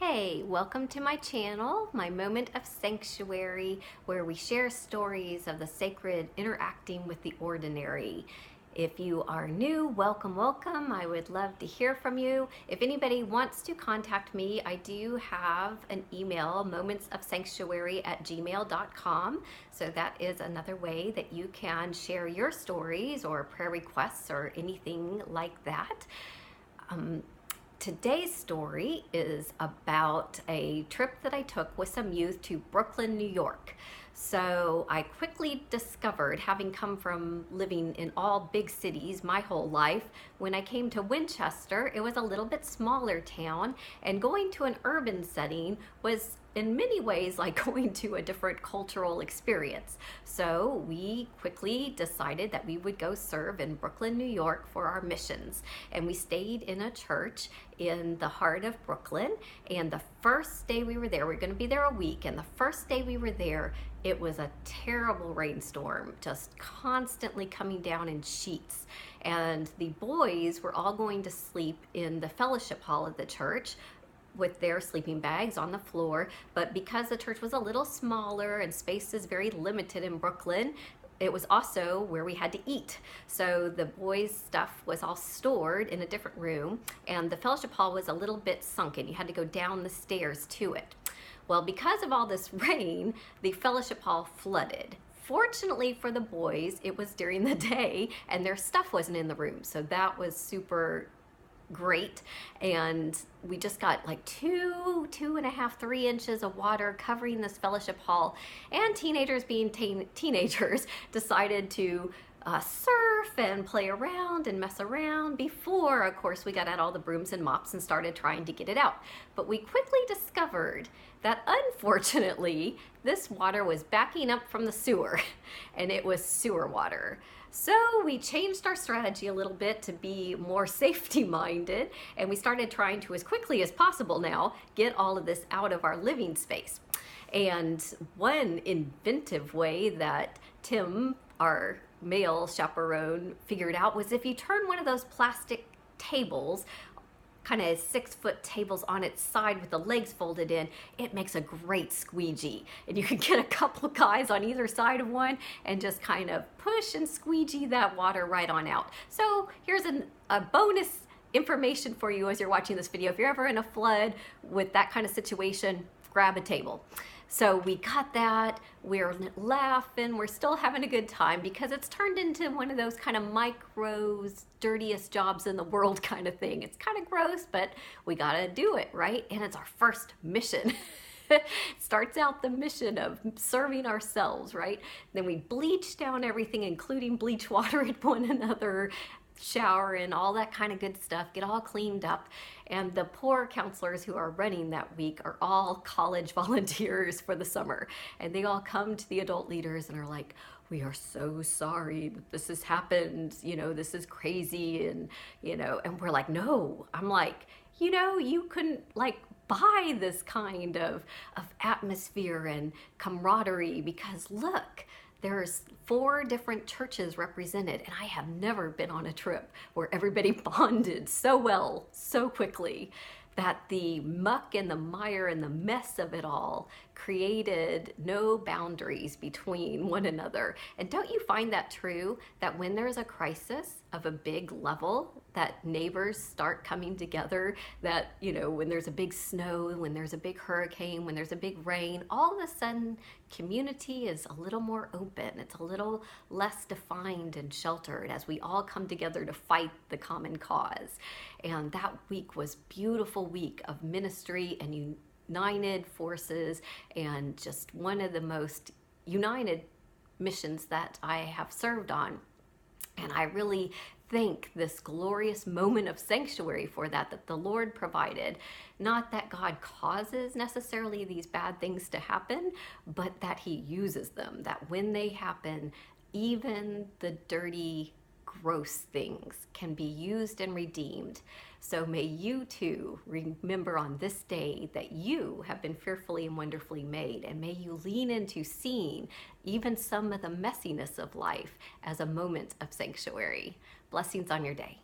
Hey, welcome to my channel, my Moment of Sanctuary, where we share stories of the sacred interacting with the ordinary. If you are new, welcome, welcome. I would love to hear from you. If anybody wants to contact me, I do have an email, momentsofsanctuary@gmail.com. So that is another way that you can share your stories or prayer requests or anything like that. Today's story is about a trip that I took with some youth to Brooklyn, New York. So I quickly discovered, having come from living in all big cities my whole life, when I came to Winchester, it was a little bit smaller town, and going to an urban setting was in many ways like going to a different cultural experience. So we quickly decided that we would go serve in Brooklyn, New York for our missions. And we stayed in a church in the heart of Brooklyn. And the first day we were there, we were going to be there a week. And the first day we were there, it was a terrible rainstorm, just constantly coming down in sheets. And the boys were all going to sleep in the fellowship hall of the church with their sleeping bags on the floor. But because the church was a little smaller and space is very limited in Brooklyn, it was also where we had to eat. So the boys' stuff was all stored in a different room, and the fellowship hall was a little bit sunken. You had to go down the stairs to it. Well, because of all this rain, the fellowship hall flooded. Fortunately for the boys, it was during the day and their stuff wasn't in the room. So that was super great. And we just got like 2.5, 3 inches of water covering this fellowship hall. And teenagers being teenagers decided to surf and play around and mess around before, of course, we got out all the brooms and mops and started trying to get it out. But we quickly discovered that unfortunately, this water was backing up from the sewer, and it was sewer water. So we changed our strategy a little bit to be more safety minded, and we started trying to, as quickly as possible now, get all of this out of our living space. And one inventive way that Tim, our male chaperone, figured out was if you turn one of those plastic tables, kind of 6-foot tables on its side with the legs folded in, it makes a great squeegee. And you can get a couple of guys on either side of one and just kind of push and squeegee that water right on out. So here's a bonus information for you as you're watching this video. If you're ever in a flood with that kind of situation, grab a table. So we got that, we're laughing, we're still having a good time because it's turned into one of those kind of Micro's dirtiest jobs in the world kind of thing. It's kind of gross, but we gotta do it, right? And it's our first mission. Starts out the mission of serving ourselves, right? Then we bleach down everything, including bleach water at one another, shower and all that kind of good stuff, get all cleaned up. And the poor counselors who are running that week are all college volunteers for the summer. And they all come to the adult leaders and are like, we are so sorry that this has happened. You know, this is crazy. And, you know, and we're like, no. I'm like, you know, you couldn't like buy this kind of atmosphere and camaraderie because look, there's 4 different churches represented, and I have never been on a trip where everybody bonded so well, so quickly, that the muck and the mire and the mess of it all created no boundaries between one another. And don't you find that true, that when there's a crisis of a big level, that neighbors start coming together, that, you know, when there's a big snow, when there's a big hurricane, when there's a big rain, all of a sudden community is a little more open. It's a little less defined and sheltered as we all come together to fight the common cause. And that week was beautiful week of ministry and united forces, and just one of the most united missions that I have served on. And I really thank this glorious moment of sanctuary for that the Lord provided. Not that God causes necessarily these bad things to happen, but that He uses them, that when they happen, even the dirty, gross things can be used and redeemed. So may you too remember on this day that you have been fearfully and wonderfully made, and may you lean into seeing even some of the messiness of life as a moment of sanctuary. Blessings on your day.